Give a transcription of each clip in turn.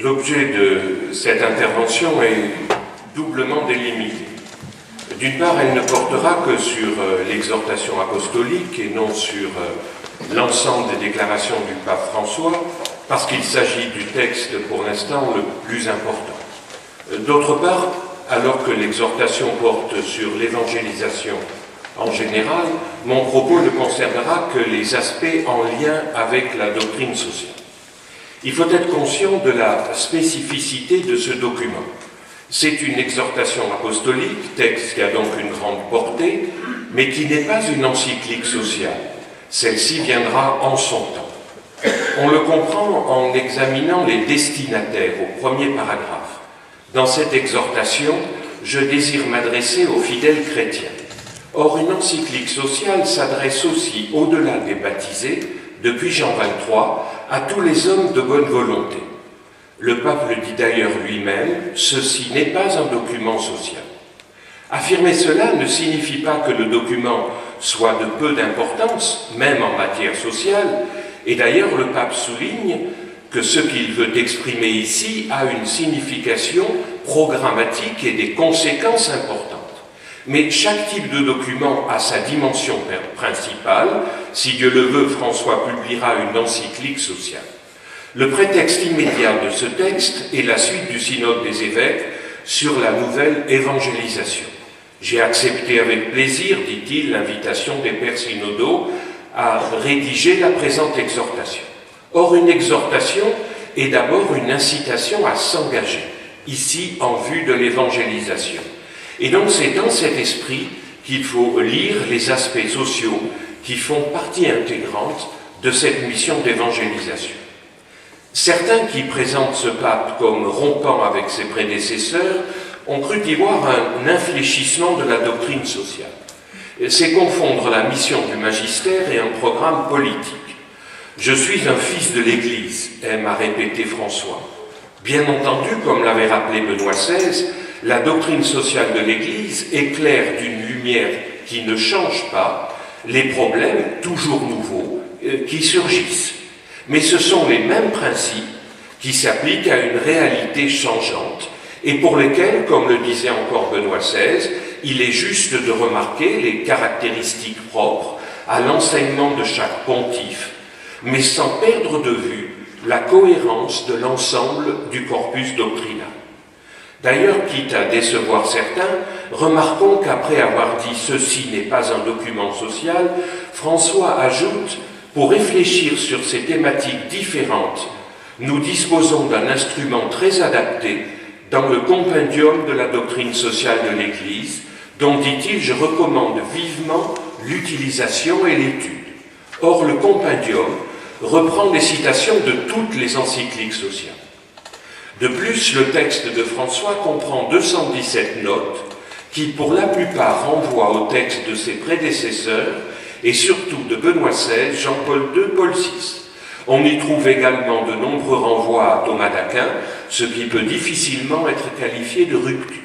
L'objet de cette intervention est doublement délimité. D'une part, elle ne portera que sur l'exhortation apostolique et non sur l'ensemble des déclarations du pape François, parce qu'il s'agit du texte pour l'instant le plus important. D'autre part, alors que l'exhortation porte sur l'évangélisation en général, mon propos ne concernera que les aspects en lien avec la doctrine sociale. Il faut être conscient de la spécificité de ce document. C'est une exhortation apostolique, texte qui a donc une grande portée, mais qui n'est pas une encyclique sociale. Celle-ci viendra en son temps. On le comprend en examinant les destinataires au premier paragraphe. Dans cette exhortation, je désire m'adresser aux fidèles chrétiens. Or, une encyclique sociale s'adresse aussi, au-delà des baptisés, depuis Jean 23, à tous les hommes de bonne volonté. Le pape le dit d'ailleurs lui-même, ceci n'est pas un document social. Affirmer cela ne signifie pas que le document soit de peu d'importance, même en matière sociale, et d'ailleurs le pape souligne que ce qu'il veut exprimer ici a une signification programmatique et des conséquences importantes. Mais chaque type de document a sa dimension principale. Si Dieu le veut, François publiera une encyclique sociale. Le prétexte immédiat de ce texte est la suite du synode des évêques sur la nouvelle évangélisation. J'ai accepté avec plaisir, dit-il, l'invitation des pères synodaux à rédiger la présente exhortation. Or, une exhortation est d'abord une incitation à s'engager, ici en vue de l'évangélisation. Et donc c'est dans cet esprit qu'il faut lire les aspects sociaux qui font partie intégrante de cette mission d'évangélisation. Certains qui présentent ce pape comme rompant avec ses prédécesseurs ont cru y voir un infléchissement de la doctrine sociale. C'est confondre la mission du magistère et un programme politique. Je suis un fils de l'Église, aime à répéter François. Bien entendu, comme l'avait rappelé Benoît XVI, la doctrine sociale de l'Église éclaire d'une lumière qui ne change pas les problèmes toujours nouveaux qui surgissent. Mais ce sont les mêmes principes qui s'appliquent à une réalité changeante et pour lesquels, comme le disait encore Benoît XVI, il est juste de remarquer les caractéristiques propres à l'enseignement de chaque pontife, mais sans perdre de vue la cohérence de l'ensemble du corpus doctrinal. D'ailleurs, quitte à décevoir certains, remarquons qu'après avoir dit « ceci n'est pas un document social », François ajoute « pour réfléchir sur ces thématiques différentes, nous disposons d'un instrument très adapté dans le compendium de la doctrine sociale de l'Église, dont, dit-il, je recommande vivement l'utilisation et l'étude. » Or, le compendium reprend des citations de toutes les encycliques sociales. De plus, le texte de François comprend 217 notes qui, pour la plupart, renvoient au texte de ses prédécesseurs et surtout de Benoît XVI, Jean-Paul II, Paul VI. On y trouve également de nombreux renvois à Thomas d'Aquin, ce qui peut difficilement être qualifié de rupture.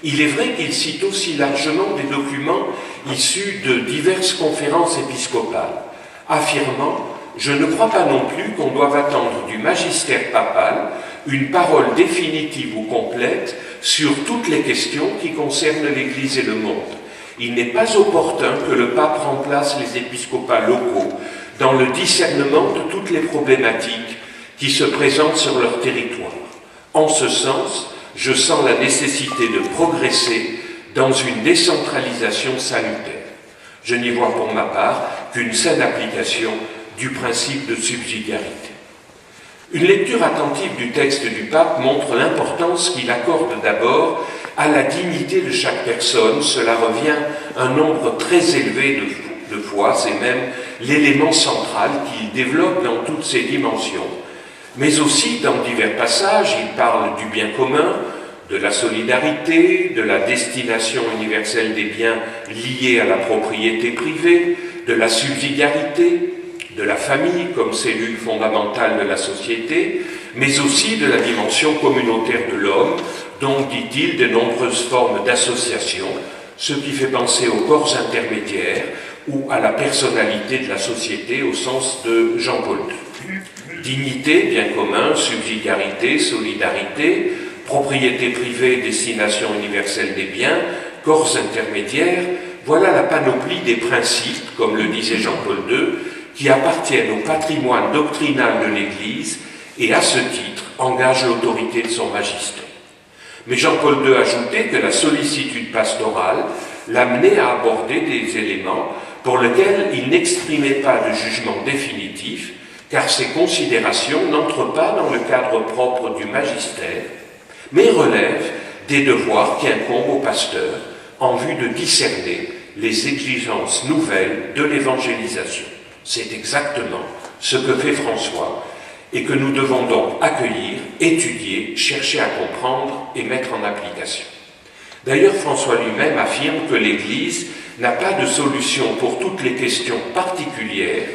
Il est vrai qu'il cite aussi largement des documents issus de diverses conférences épiscopales, affirmant « Je ne crois pas non plus qu'on doive attendre du magistère papal une parole définitive ou complète sur toutes les questions qui concernent l'Église et le monde. Il n'est pas opportun que le pape remplace les épiscopats locaux dans le discernement de toutes les problématiques qui se présentent sur leur territoire. En ce sens, je sens la nécessité de progresser dans une décentralisation salutaire. Je n'y vois pour ma part qu'une saine application du principe de subsidiarité. Une lecture attentive du texte du pape montre l'importance qu'il accorde d'abord à la dignité de chaque personne. Cela revient à un nombre très élevé de fois, c'est même l'élément central qu'il développe dans toutes ses dimensions. Mais aussi, dans divers passages, il parle du bien commun, de la solidarité, de la destination universelle des biens liés à la propriété privée, de la subsidiarité, de la famille comme cellule fondamentale de la société, mais aussi de la dimension communautaire de l'homme, dont, dit-il, de nombreuses formes d'association, ce qui fait penser aux corps intermédiaires ou à la personnalité de la société au sens de Jean-Paul II. dignité, bien commun, subsidiarité, solidarité, propriété privée, destination universelle des biens, corps intermédiaires, voilà la panoplie des principes, comme le disait Jean-Paul II, qui appartiennent au patrimoine doctrinal de l'Église et à ce titre engagent l'autorité de son magistère. Mais Jean-Paul II ajoutait que la sollicitude pastorale l'amenait à aborder des éléments pour lesquels il n'exprimait pas de jugement définitif, car ces considérations n'entrent pas dans le cadre propre du magistère, mais relèvent des devoirs qui incombent au pasteur en vue de discerner les exigences nouvelles de l'évangélisation. C'est exactement ce que fait François et que nous devons donc accueillir, étudier, chercher à comprendre et mettre en application. D'ailleurs, François lui-même affirme que l'Église n'a pas de solution pour toutes les questions particulières,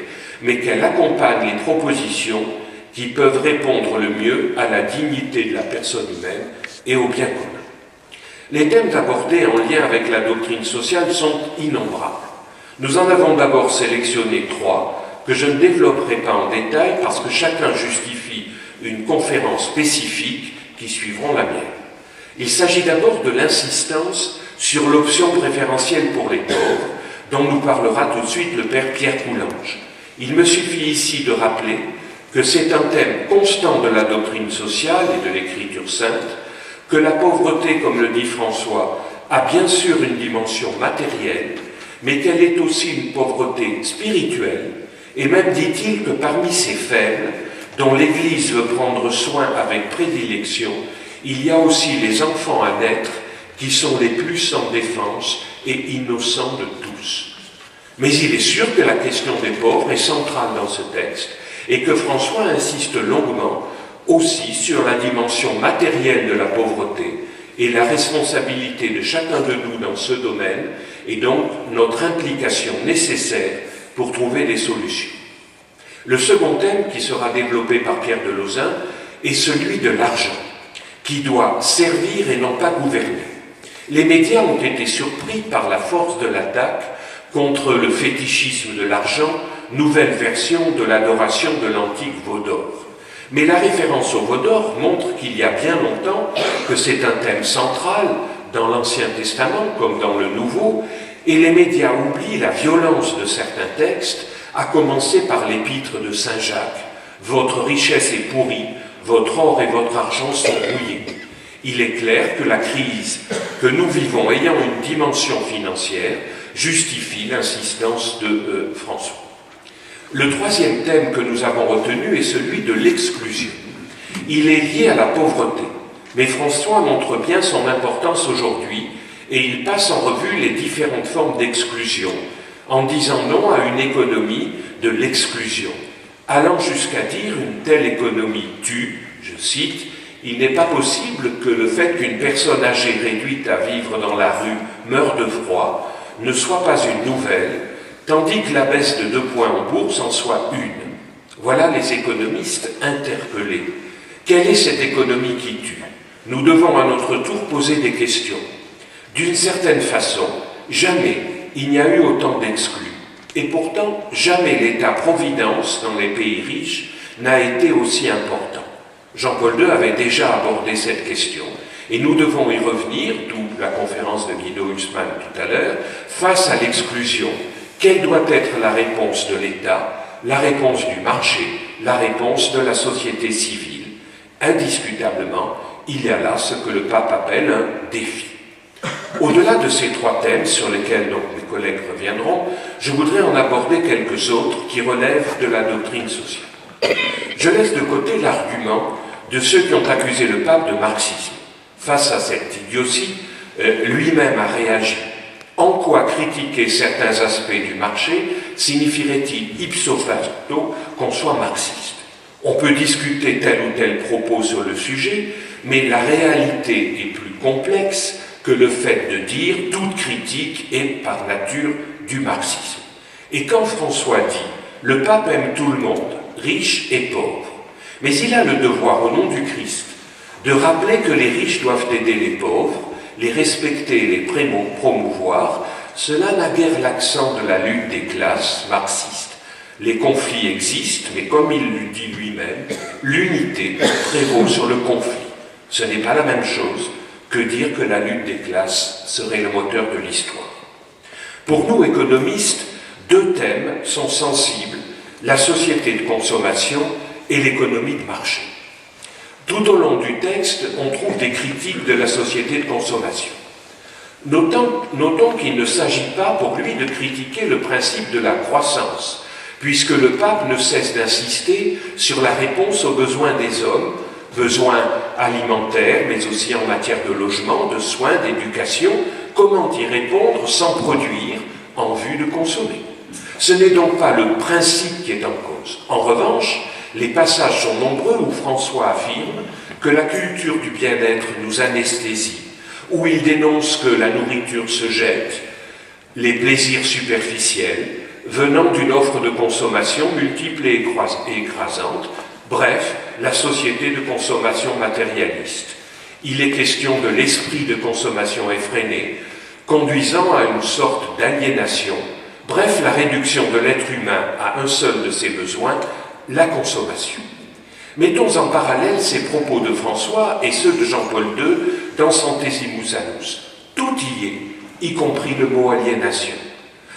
mais qu'elle accompagne les propositions qui peuvent répondre le mieux à la dignité de la personne humaine et au bien commun. Les thèmes abordés en lien avec la doctrine sociale sont innombrables. Nous en avons d'abord sélectionné 3 que je ne développerai pas en détail parce que chacun justifie une conférence spécifique qui suivront la mienne. Il s'agit d'abord de l'insistance sur l'option préférentielle pour les pauvres, dont nous parlera tout de suite le père Pierre Coulanges. Il me suffit ici de rappeler que c'est un thème constant de la doctrine sociale et de l'Écriture sainte, que la pauvreté, comme le dit François, a bien sûr une dimension matérielle, mais qu'elle est aussi une pauvreté spirituelle, et même dit-il que parmi ces faibles, dont l'Église veut prendre soin avec prédilection, il y a aussi les enfants à naître qui sont les plus sans défense et innocents de tous. Mais il est sûr que la question des pauvres est centrale dans ce texte et que François insiste longuement aussi sur la dimension matérielle de la pauvreté et la responsabilité de chacun de nous dans ce domaine et donc notre implication nécessaire pour trouver des solutions. Le second thème qui sera développé par Pierre de Lauzun est celui de l'argent, qui doit servir et non pas gouverner. Les médias ont été surpris par la force de l'attaque contre le fétichisme de l'argent, nouvelle version de l'adoration de l'antique veau d'or. Mais la référence au veau d'or montre qu'il y a bien longtemps que c'est un thème central dans l'Ancien Testament comme dans le Nouveau, et les médias oublient la violence de certains textes, à commencer par l'épître de Saint Jacques. Votre richesse est pourrie, votre or et votre argent sont rouillés. Il est clair que la crise que nous vivons ayant une dimension financière justifie l'insistance de François. Le troisième thème que nous avons retenu est celui de l'exclusion. Il est lié à la pauvreté, mais François montre bien son importance aujourd'hui et il passe en revue les différentes formes d'exclusion en disant non à une économie de l'exclusion, allant jusqu'à dire une telle économie tue, je cite, « Il n'est pas possible que le fait qu'une personne âgée réduite à vivre dans la rue meure de froid ne soit pas une nouvelle, tandis que la baisse de 2 points en bourse en soit une. » Voilà les économistes interpellés. Quelle est cette économie qui tue? Nous devons à notre tour poser des questions. D'une certaine façon, jamais il n'y a eu autant d'exclus. Et pourtant, jamais l'État-providence dans les pays riches n'a été aussi important. Jean-Paul II avait déjà abordé cette question, et nous devons y revenir, d'où la conférence de Guido Hülsmann tout à l'heure, face à l'exclusion. Quelle doit être la réponse de l'État, la réponse du marché, la réponse de la société civile? Indiscutablement, il y a là ce que le pape appelle un défi. Au-delà de ces 3 thèmes sur lesquels donc mes collègues reviendront, je voudrais en aborder quelques autres qui relèvent de la doctrine sociale. Je laisse de côté l'argument de ceux qui ont accusé le pape de marxisme. Face à cette idiotie, lui-même a réagi. En quoi critiquer certains aspects du marché signifierait-il ipso facto qu'on soit marxiste? On peut discuter tel ou tel propos sur le sujet, mais la réalité est plus complexe que le fait de dire toute critique est par nature du marxisme. Et quand François dit « Le pape aime tout le monde, riche et pauvre », mais il a le devoir au nom du Christ de rappeler que les riches doivent aider les pauvres, les respecter et les promouvoir, cela n'a guère l'accent de la lutte des classes marxiste. Les conflits existent, mais comme il le dit lui-même, l'unité prévaut sur le conflit. Ce n'est pas la même chose que dire que la lutte des classes serait le moteur de l'histoire. Pour nous, économistes, deux thèmes sont sensibles, la société de consommation et l'économie de marché. Tout au long du texte, on trouve des critiques de la société de consommation. Notons qu'il ne s'agit pas pour lui de critiquer le principe de la croissance, puisque le pape ne cesse d'insister sur la réponse aux besoins des hommes, besoins alimentaires, mais aussi en matière de logement, de soins, d'éducation. Comment y répondre sans produire en vue de consommer? Ce n'est donc pas le principe qui est en cause. En revanche, les passages sont nombreux où François affirme que la culture du bien-être nous anesthésie, où il dénonce que la nourriture se jette, les plaisirs superficiels, venant d'une offre de consommation multiple et écrasante, bref, la société de consommation matérialiste. Il est question de l'esprit de consommation effréné, conduisant à une sorte d'aliénation, bref, la réduction de l'être humain à un seul de ses besoins, la consommation. Mettons en parallèle ces propos de François et ceux de Jean-Paul II dans Centesimus Annus. Tout y est, y compris le mot aliénation.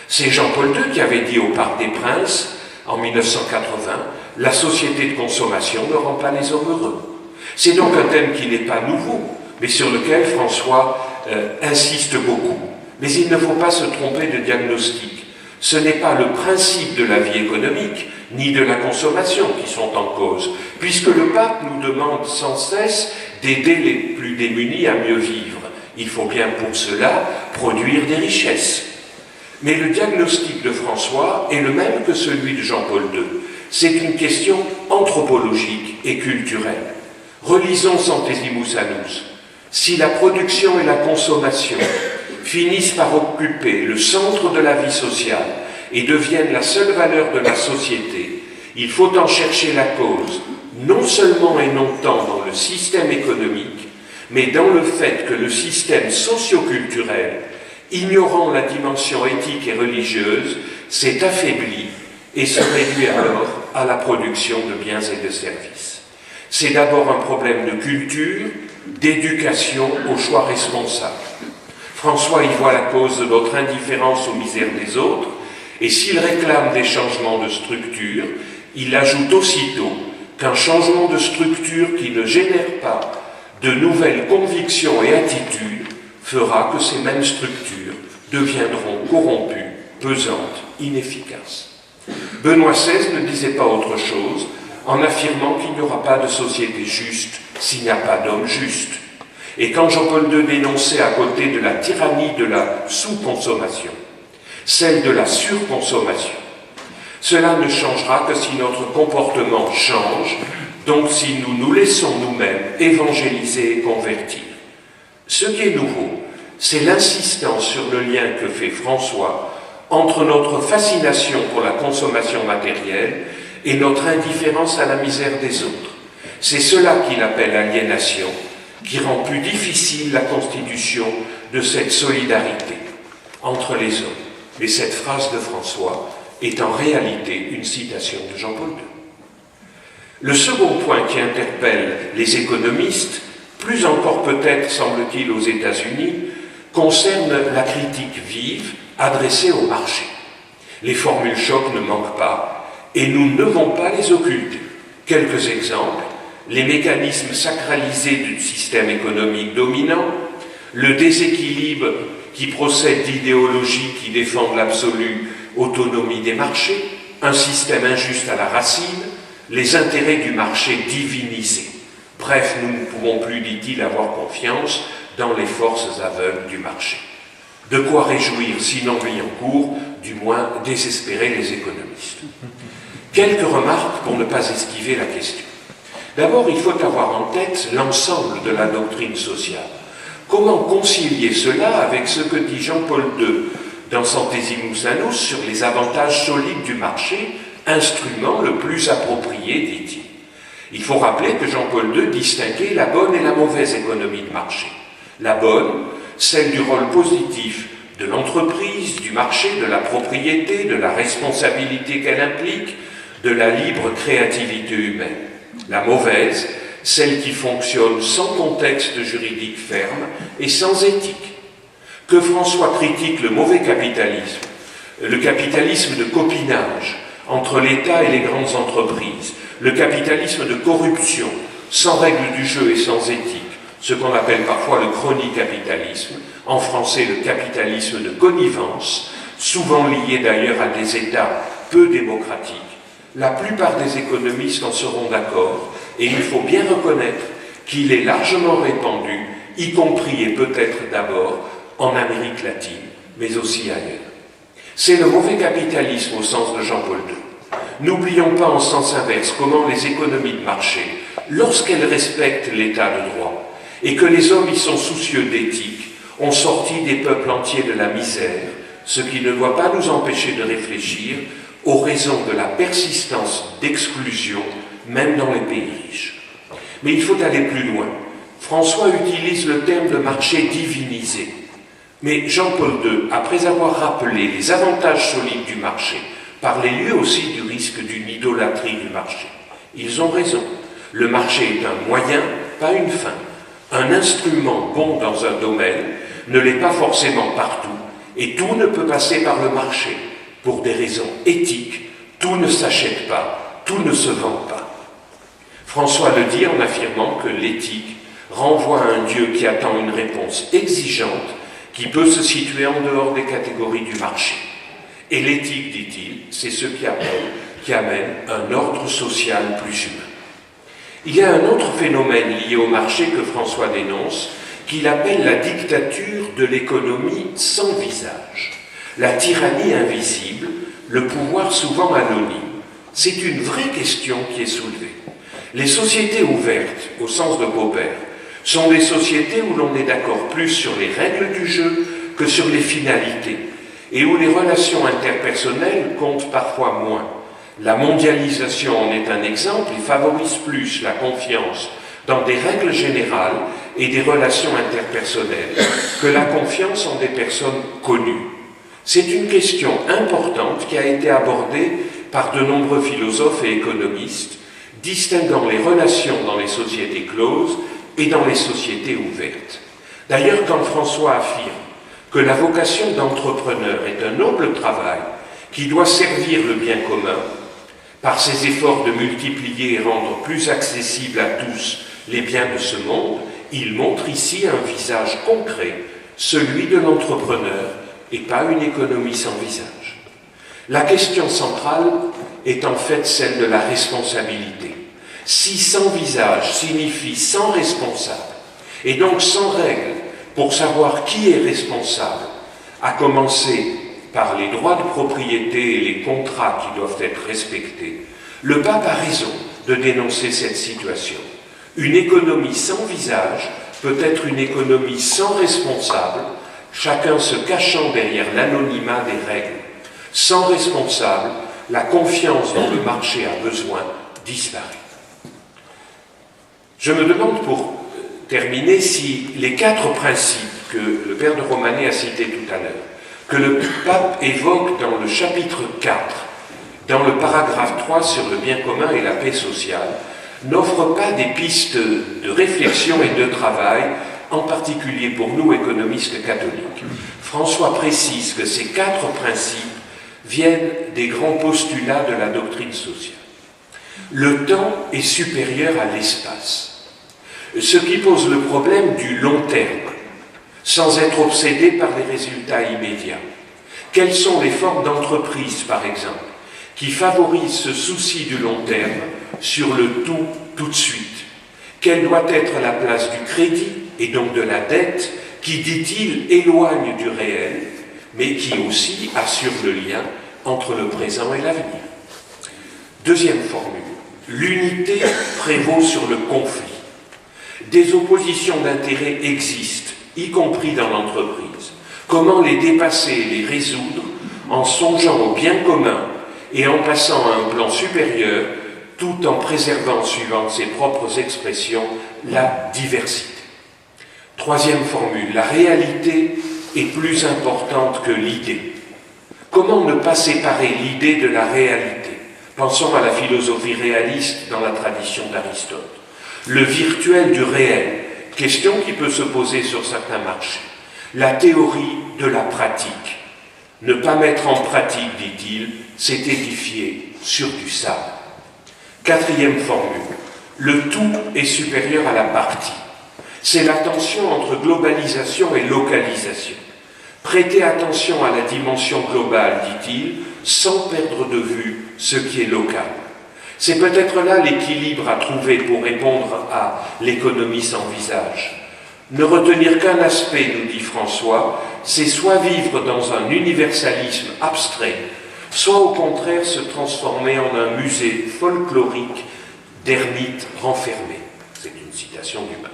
C'est Jean-Paul II qui avait dit au Parc des Princes, en 1980, « La société de consommation ne rend pas les hommes heureux ». C'est donc un thème qui n'est pas nouveau, mais sur lequel François insiste beaucoup. Mais il ne faut pas se tromper de diagnostic. Ce n'est pas le principe de la vie économique, ni de la consommation qui sont en cause, puisque le pape nous demande sans cesse d'aider les plus démunis à mieux vivre. Il faut bien pour cela produire des richesses. Mais le diagnostic de François est le même que celui de Jean-Paul II. C'est une question anthropologique et culturelle. Relisons Centesimus Annus. Si la production et la consommation finissent par occuper le centre de la vie sociale et deviennent la seule valeur de la société, il faut en chercher la cause, non seulement et non tant dans le système économique, mais dans le fait que le système socio-culturel, ignorant la dimension éthique et religieuse, s'est affaibli et se réduit alors à la production de biens et de services. C'est d'abord un problème de culture, d'éducation aux choix responsables. François y voit la cause de notre indifférence aux misères des autres, et s'il réclame des changements de structure, il ajoute aussitôt qu'un changement de structure qui ne génère pas de nouvelles convictions et attitudes fera que ces mêmes structures deviendront corrompues, pesantes, inefficaces. Benoît XVI ne disait pas autre chose en affirmant qu'il n'y aura pas de société juste s'il n'y a pas d'homme juste. Et quand Jean-Paul II dénonçait à côté de la tyrannie de la sous-consommation, celle de la surconsommation, cela ne changera que si notre comportement change, donc si nous nous laissons nous-mêmes évangéliser et convertir. Ce qui est nouveau, c'est l'insistance sur le lien que fait François entre notre fascination pour la consommation matérielle et notre indifférence à la misère des autres. C'est cela qu'il appelle aliénation, qui rend plus difficile la constitution de cette solidarité entre les hommes. Et cette phrase de François est en réalité une citation de Jean-Paul II. Le second point qui interpelle les économistes, plus encore peut-être semble-t-il aux États-Unis, concerne la critique vive adressée au marché. Les formules choc ne manquent pas et nous ne devons pas les occulter. Quelques exemples: les mécanismes sacralisés du système économique dominant, le déséquilibre qui procède d'idéologies qui défendent l'absolue autonomie des marchés, un système injuste à la racine, les intérêts du marché divinisés. Bref, nous ne pouvons plus, dit-il, avoir confiance dans les forces aveugles du marché. De quoi réjouir, sinon Billancourt, du moins désespérer les économistes. Quelques remarques pour ne pas esquiver la question. D'abord, il faut avoir en tête l'ensemble de la doctrine sociale. Comment concilier cela avec ce que dit Jean-Paul II dans Centesimus Annus sur les avantages solides du marché, instrument le plus approprié, dit-il. Il faut rappeler que Jean-Paul II distinguait la bonne et la mauvaise économie de marché. La bonne, celle du rôle positif de l'entreprise, du marché, de la propriété, de la responsabilité qu'elle implique, de la libre créativité humaine. La mauvaise, celle qui fonctionne sans contexte juridique ferme et sans éthique. Que François critique le mauvais capitalisme, le capitalisme de copinage entre l'État et les grandes entreprises, le capitalisme de corruption, sans règles du jeu et sans éthique, ce qu'on appelle parfois le chronicapitalisme, en français le capitalisme de connivence, souvent lié d'ailleurs à des États peu démocratiques. La plupart des économistes en seront d'accord, et il faut bien reconnaître qu'il est largement répandu, y compris et peut-être d'abord en Amérique latine, mais aussi ailleurs. C'est le mauvais capitalisme au sens de Jean-Paul II. N'oublions pas en sens inverse comment les économies de marché, lorsqu'elles respectent l'état de droit, et que les hommes y sont soucieux d'éthique, ont sorti des peuples entiers de la misère, ce qui ne doit pas nous empêcher de réfléchir aux raisons de la persistance d'exclusion, même dans les pays riches. Mais il faut aller plus loin. François utilise le terme de marché divinisé. Mais Jean-Paul II, après avoir rappelé les avantages solides du marché, parlait lui aussi du risque d'une idolâtrie du marché. Ils ont raison. Le marché est un moyen, pas une fin. Un instrument bon dans un domaine ne l'est pas forcément partout, et tout ne peut passer par le marché. Pour des raisons éthiques, tout ne s'achète pas, tout ne se vend pas. François le dit en affirmant que l'éthique renvoie à un Dieu qui attend une réponse exigeante, qui peut se situer en dehors des catégories du marché. Et l'éthique, dit-il, c'est ce qui amène un ordre social plus humain. Il y a un autre phénomène lié au marché que François dénonce, qu'il appelle la dictature de l'économie sans visage. La tyrannie invisible, le pouvoir souvent anonyme. C'est une vraie question qui est soulevée. Les sociétés ouvertes, au sens de Popper, sont des sociétés où l'on est d'accord plus sur les règles du jeu que sur les finalités, et où les relations interpersonnelles comptent parfois moins. La mondialisation en est un exemple et favorise plus la confiance dans des règles générales et des relations interpersonnelles que la confiance en des personnes connues. C'est une question importante qui a été abordée par de nombreux philosophes et économistes, distinguant les relations dans les sociétés closes et dans les sociétés ouvertes. D'ailleurs, quand François affirme que la vocation d'entrepreneur est un noble travail qui doit servir le bien commun, par ses efforts de multiplier et rendre plus accessibles à tous les biens de ce monde, il montre ici un visage concret, celui de l'entrepreneur, et pas une économie sans visage. La question centrale est en fait celle de la responsabilité. Si sans visage signifie sans responsable, et donc sans règles pour savoir qui est responsable, à commencer par les droits de propriété et les contrats qui doivent être respectés, le pape a raison de dénoncer cette situation. Une économie sans visage peut être une économie sans responsable, chacun se cachant derrière l'anonymat des règles. Sans responsable, la confiance dont le marché a besoin disparaît. Je me demande pour terminer si les 4 principes que le père de Romanet a cités tout à l'heure, que le pape évoque dans le chapitre 4, dans le paragraphe 3 sur le bien commun et la paix sociale, n'offrent pas des pistes de réflexion et de travail, en particulier pour nous économistes catholiques. François précise que ces 4 principes viennent des grands postulats de la doctrine sociale. Le temps est supérieur à l'espace, ce qui pose le problème du long terme, sans être obsédé par les résultats immédiats. Quelles sont les formes d'entreprise, par exemple, qui favorisent ce souci du long terme sur le tout de suite? Quelle doit être la place du crédit et donc de la dette qui, dit-il, éloigne du réel, mais qui aussi assure le lien entre le présent et l'avenir? Deuxième formule, l'unité prévaut sur le conflit. Des oppositions d'intérêts existent, y compris dans l'entreprise. Comment les dépasser et les résoudre en songeant au bien commun et en passant à un plan supérieur, tout en préservant, suivant ses propres expressions, la diversité. Troisième formule, la réalité est plus importante que l'idée. Comment ne pas séparer l'idée de la réalité? Pensons à la philosophie réaliste dans la tradition d'Aristote. Le virtuel du réel, question qui peut se poser sur certains marchés. La théorie de la pratique. Ne pas mettre en pratique, dit-il, c'est édifier sur du sable. Quatrième formule. Le tout est supérieur à la partie. C'est la tension entre globalisation et localisation. Prêtez attention à la dimension globale, dit-il, sans perdre de vue ce qui est local. C'est peut-être là l'équilibre à trouver pour répondre à l'économie sans visage. Ne retenir qu'un aspect, nous dit François, c'est soit vivre dans un universalisme abstrait, soit au contraire se transformer en un musée folklorique d'ermites renfermés. C'est une citation du pape.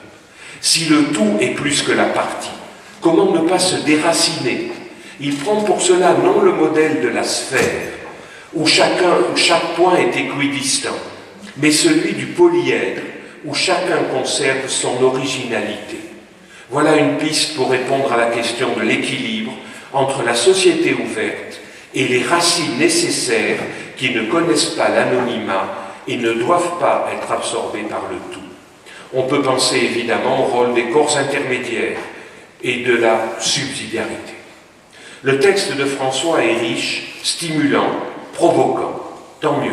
Si le tout est plus que la partie, comment ne pas se déraciner? Il prend pour cela non le modèle de la sphère, où chaque point est équidistant, mais celui du polyèdre, où chacun conserve son originalité. Voilà une piste pour répondre à la question de l'équilibre entre la société ouverte et les racines nécessaires qui ne connaissent pas l'anonymat et ne doivent pas être absorbées par le tout. On peut penser évidemment au rôle des corps intermédiaires et de la subsidiarité. Le texte de François est riche, stimulant, provoquant. Tant mieux.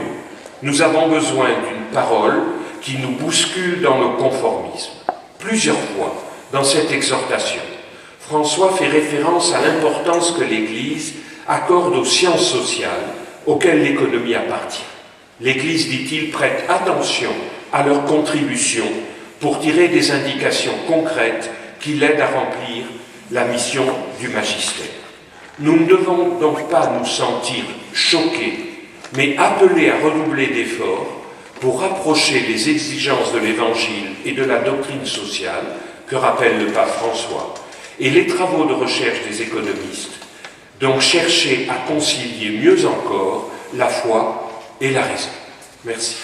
Nous avons besoin d'une parole qui nous bouscule dans nos conformismes. Plusieurs fois, dans cette exhortation, François fait référence à l'importance que l'Église accorde aux sciences sociales auxquelles l'économie appartient. L'Église, dit-il, prête attention à leur contribution pour tirer des indications concrètes qui l'aident à remplir la mission du magistère. Nous ne devons donc pas nous sentir choqués, mais appelés à redoubler d'efforts pour rapprocher les exigences de l'Évangile et de la doctrine sociale que rappelle le pape François, et les travaux de recherche des économistes, donc chercher à concilier mieux encore la foi et la raison. Merci.